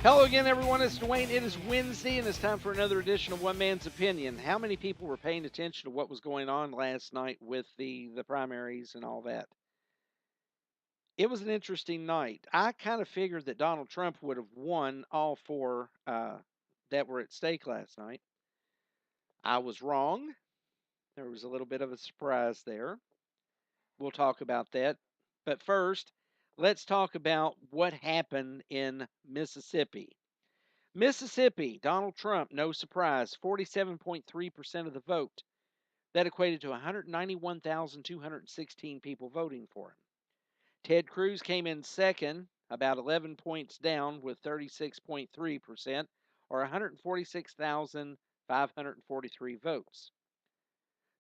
Hello again, everyone. It's Dwayne. It is Wednesday, and it's time for another edition of One Man's Opinion. How many people were paying attention to what was going on last night with the primaries and all that? It was an interesting night. I kind of figured that Donald Trump would have won all four that were at stake last night. I was wrong. There was a little bit of a surprise there. We'll talk about that. But first, let's talk about what happened in Mississippi. Mississippi, Donald Trump, no surprise, 47.3% of the vote. That equated to 191,216 people voting for him. Ted Cruz came in second, about 11 points down with 36.3%, or 146,543 votes.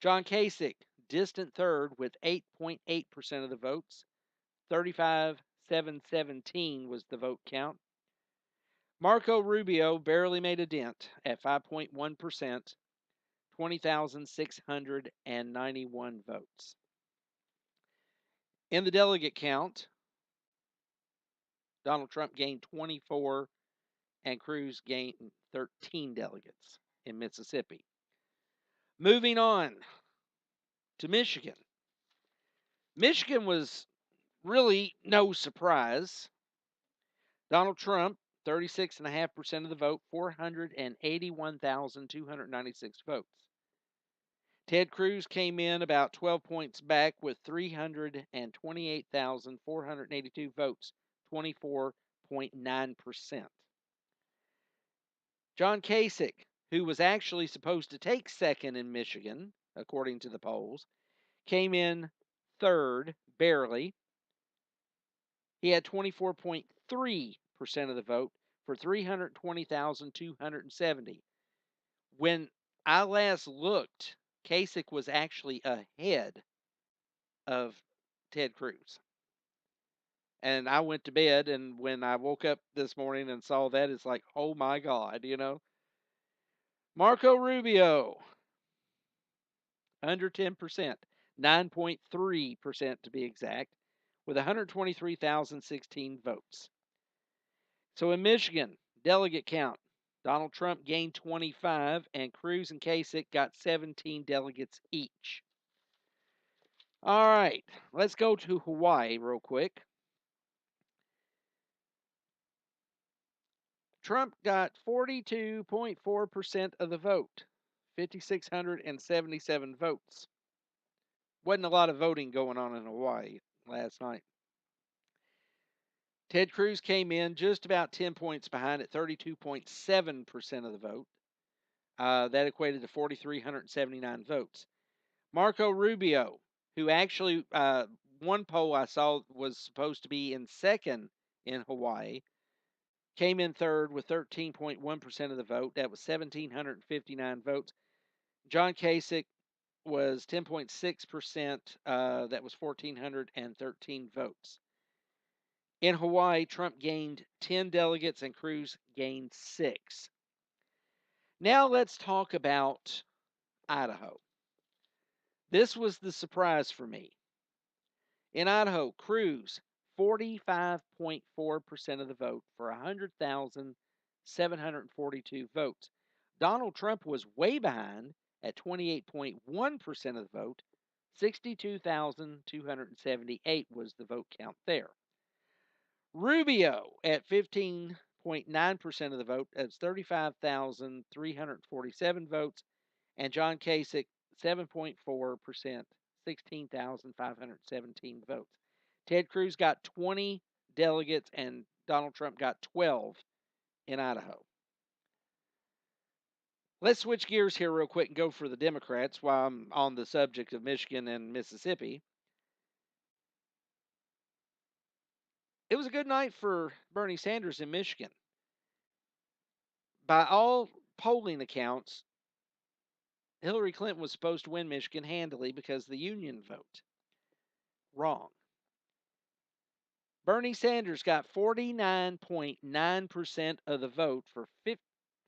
John Kasich, distant third with 8.8% of the votes. 35,717 was the vote count. Marco Rubio barely made a dent at 5.1%, 20,691 votes. In the delegate count, Donald Trump gained 24 and Cruz gained 13 delegates in Mississippi. Moving on to Michigan. Michigan was really no surprise. Donald Trump, 36.5% of the vote, 481,296 votes. Ted Cruz came in about 12 points back with 328,482 votes, 24.9%. John Kasich, who was actually supposed to take second in Michigan, according to the polls, came in third, barely. He had 24.3% of the vote for 320,270. When I last looked, Kasich was actually ahead of Ted Cruz. And I went to bed, and when I woke up this morning and saw that, it's like, oh my God. Marco Rubio, under 10%, 9.3% to be exact, with 123,016 votes. So in Michigan, delegate count, Donald Trump gained 25, and Cruz and Kasich got 17 delegates each. All right, let's go to Hawaii real quick. Trump got 42.4% of the vote, 5,677 votes. Wasn't a lot of voting going on in Hawaii last night. Ted Cruz came in just about 10 points behind at 32.7% of the vote. That equated to 4,379 votes. Marco Rubio, who actually, one poll I saw was supposed to be in second in Hawaii, came in third with 13.1% of the vote. That was 1,759 votes. John Kasich was 10.6%. That was 1,413 votes. In Hawaii, Trump gained 10 delegates and Cruz gained 6. Now let's talk about Idaho. This was the surprise for me. In Idaho, Cruz, 45.4% of the vote for 100,742 votes. Donald Trump was way behind at 28.1% of the vote. 62,278 was the vote count there. Rubio at 15.9% of the vote. That's 35,347 votes. And John Kasich, 7.4%, 16,517 votes. Ted Cruz got 20 delegates, and Donald Trump got 12 in Idaho. Let's switch gears here real quick and go for the Democrats while I'm on the subject of Michigan and Mississippi. It was a good night for Bernie Sanders in Michigan. By all polling accounts, Hillary Clinton was supposed to win Michigan handily because of the union vote. Wrong. Bernie Sanders got 49.9% of the vote for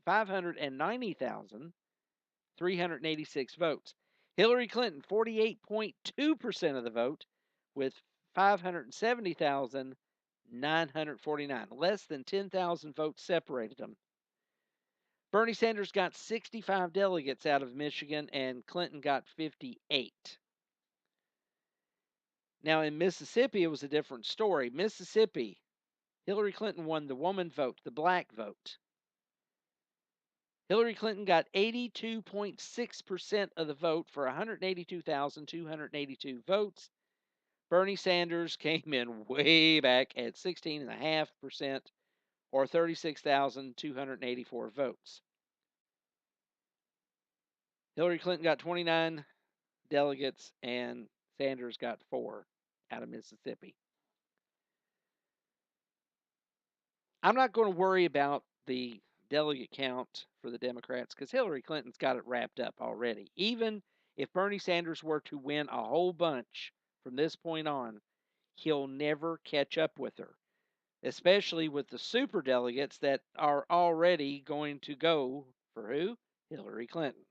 590,386 votes. Hillary Clinton, 48.2% of the vote with 570,9 949. Less than 10,000 votes separated them. Bernie Sanders got 65 delegates out of Michigan, and Clinton got 58. Now, in Mississippi, it was a different story. Mississippi, Hillary Clinton won the woman vote, the black vote. Hillary Clinton got 82.6% of the vote for 182,282 votes. Bernie Sanders came in way back at 16.5% or 36,284 votes. Hillary Clinton got 29 delegates and Sanders got 4 out of Mississippi. I'm not going to worry about the delegate count for the Democrats because Hillary Clinton's got it wrapped up already. Even if Bernie Sanders were to win a whole bunch from this point on, he'll never catch up with her, especially with the super delegates that are already going to go for who? Hillary Clinton.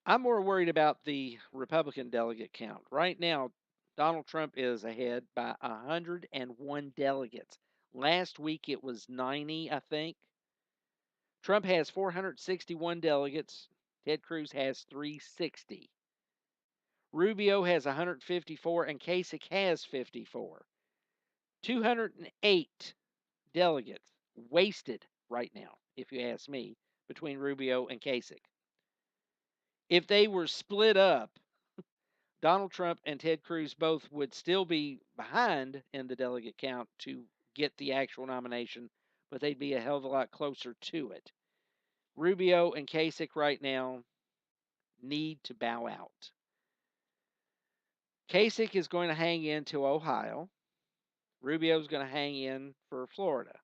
I'm more worried about the Republican delegate count. Right now, Donald Trump is ahead by 101 delegates. Last week it was 90, I think. Trump has 461 delegates. Ted Cruz has 360. Rubio has 154 and Kasich has 54. 208 delegates wasted right now, if you ask me, between Rubio and Kasich. If they were split up, Donald Trump and Ted Cruz both would still be behind in the delegate count to get the actual nomination, but they'd be a hell of a lot closer to it. Rubio and Kasich right now need to bow out. Kasich is going to hang in to Ohio. Rubio is going to hang in for Florida.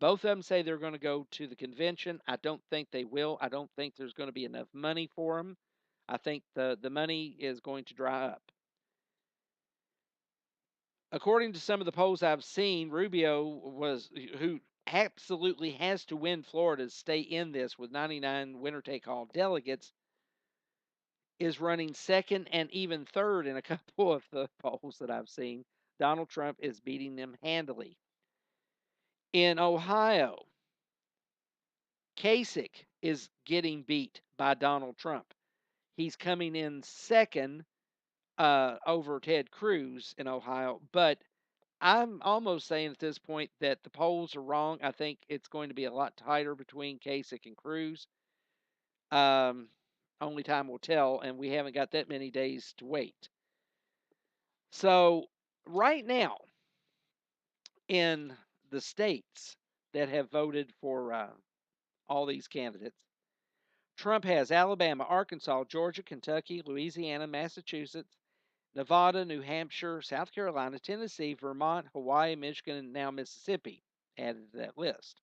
Both of them say they're going to go to the convention. I don't think they will. I don't think there's going to be enough money for them. I think the money is going to dry up. According to some of the polls I've seen, Rubio who absolutely has to win Florida to stay in this with 99 winner-take-all delegates, is running second and even third in a couple of the polls that I've seen. Donald Trump is beating them handily. In Ohio, Kasich is getting beat by Donald Trump. He's coming in second over Ted Cruz in Ohio, but I'm almost saying at this point that the polls are wrong. I think it's going to be a lot tighter between Kasich and Cruz. Only time will tell, and we haven't got that many days to wait. So, right now, in the states that have voted for all these candidates, Trump has Alabama, Arkansas, Georgia, Kentucky, Louisiana, Massachusetts, Nevada, New Hampshire, South Carolina, Tennessee, Vermont, Hawaii, Michigan, and now Mississippi added to that list.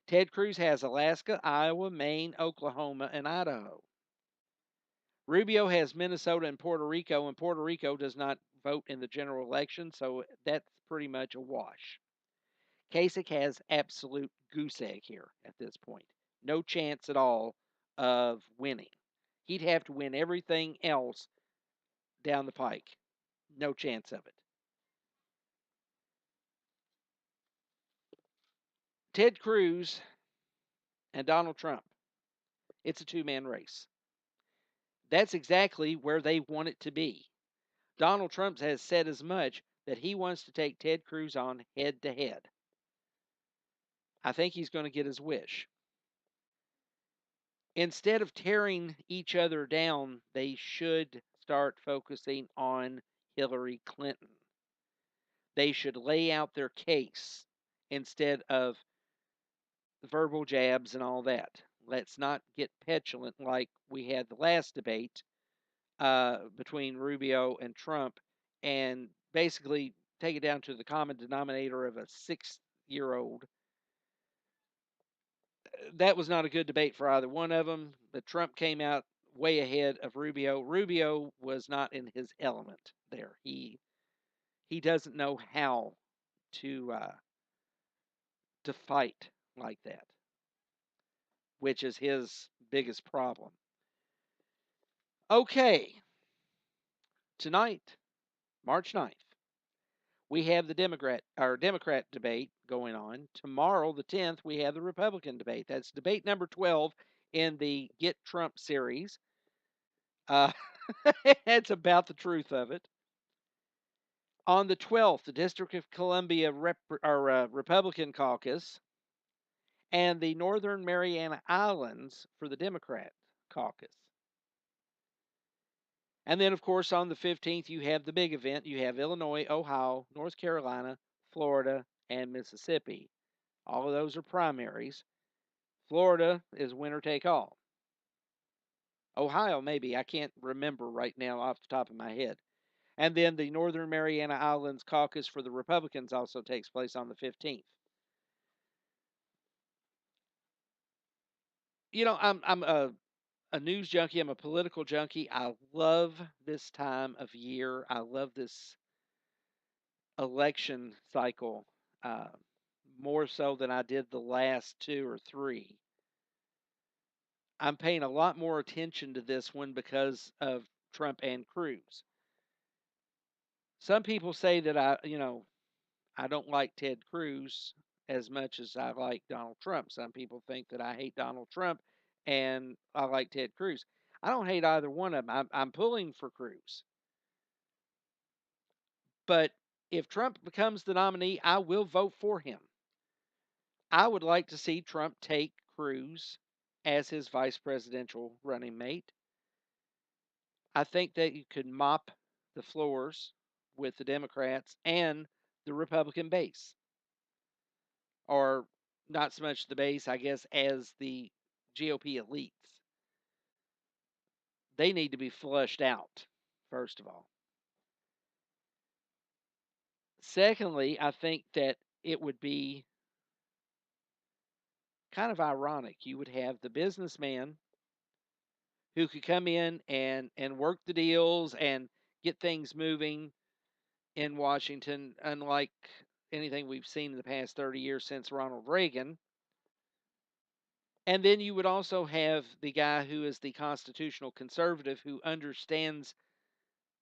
Ted Cruz has Alaska, Iowa, Maine, Oklahoma, and Idaho. Rubio has Minnesota and Puerto Rico does not vote in the general election, so that's pretty much a wash. Kasich has absolute goose egg here at this point. No chance at all of winning. He'd have to win everything else down the pike. No chance of it. Ted Cruz and Donald Trump. It's a two-man race. That's exactly where they want it to be. Donald Trump has said as much that he wants to take Ted Cruz on head to head. I think he's going to get his wish. Instead of tearing each other down, they should start focusing on Hillary Clinton. They should lay out their case instead of verbal jabs and all that. Let's not get petulant like we had the last debate between Rubio and Trump and basically take it down to the common denominator of a 6-year-old. That was not a good debate for either one of them, but Trump came out way ahead of Rubio. Rubio was not in his element there. He doesn't know how to fight like that, which is his biggest problem. Okay, tonight, March 9th, We have the Democrat debate going on. Tomorrow, the 10th, we have the Republican debate. That's debate number 12 in the Get Trump series. Uh, it's about the truth of it. On the 12th, the District of Columbia Republican caucus and the Northern Mariana Islands for the Democrat caucus. And then, of course, on the 15th, you have the big event. You have Illinois, Ohio, North Carolina, Florida, and Mississippi. All of those are primaries. Florida is winner take all. Ohio, maybe. I can't remember right now off the top of my head. And then the Northern Mariana Islands caucus for the Republicans also takes place on the 15th. I'm a news junkie. I'm a political junkie. I love this time of year. I love this election cycle uh, more so than I did the last two or three. I'm paying a lot more attention to this one because of Trump and Cruz. Some people say that I don't like Ted Cruz as much as I like Donald Trump. Some people think that I hate Donald Trump and I like Ted Cruz. I don't hate either one of them. I'm pulling for Cruz. But if Trump becomes the nominee, I will vote for him. I would like to see Trump take Cruz as his vice presidential running mate. I think that you could mop the floors with the Democrats and the Republican base, or not so much the base, I guess, as the GOP elites. They need to be flushed out, first of all. Secondly, I think that it would be kind of ironic. You would have the businessman who could come in and work the deals and get things moving in Washington, unlike anything we've seen in the past 30 years since Ronald Reagan. And then you would also have the guy who is the constitutional conservative who understands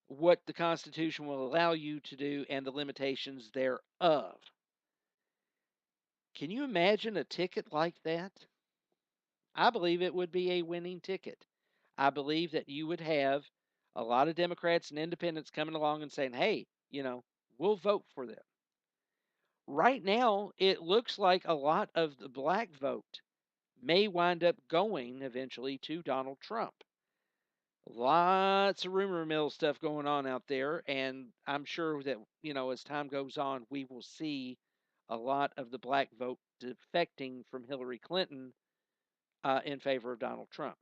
what the Constitution will allow you to do and the limitations thereof. Can you imagine a ticket like that? I believe it would be a winning ticket. I believe that you would have a lot of Democrats and independents coming along and saying, hey, we'll vote for them. Right now, it looks like a lot of the black vote may wind up going eventually to Donald Trump. Lots of rumor mill stuff going on out there, and I'm sure that, as time goes on, we will see a lot of the black vote defecting from Hillary Clinton in favor of Donald Trump.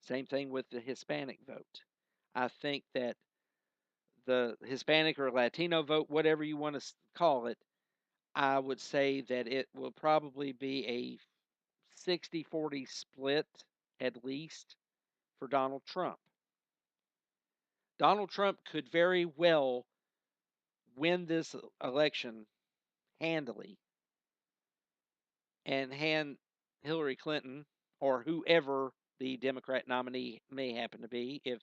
Same thing with the Hispanic vote. I think that the Hispanic or Latino vote, whatever you want to call it, I would say that it will probably be a 60-40 split at least for Donald Trump. Donald Trump could very well win this election handily and hand Hillary Clinton or whoever the Democrat nominee may happen to be, if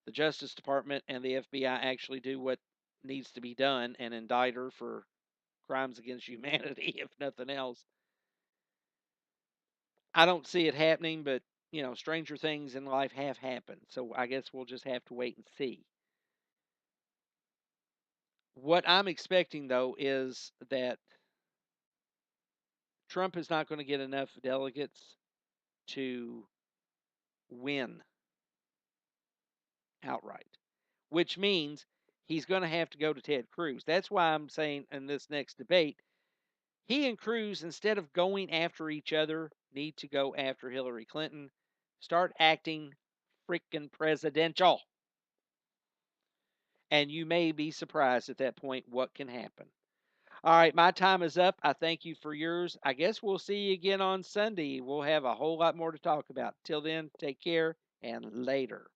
the Justice Department and the FBI actually do what needs to be done and indict her for crimes against humanity, if nothing else. I don't see it happening, but stranger things in life have happened. So I guess we'll just have to wait and see. What I'm expecting, though, is that Trump is not going to get enough delegates to win outright, which means he's going to have to go to Ted Cruz. That's why I'm saying in this next debate, he and Cruz, instead of going after each other, need to go after Hillary Clinton. Start acting freaking presidential. And you may be surprised at that point what can happen. All right, my time is up. I thank you for yours. I guess we'll see you again on Sunday. We'll have a whole lot more to talk about. Till then, take care and later.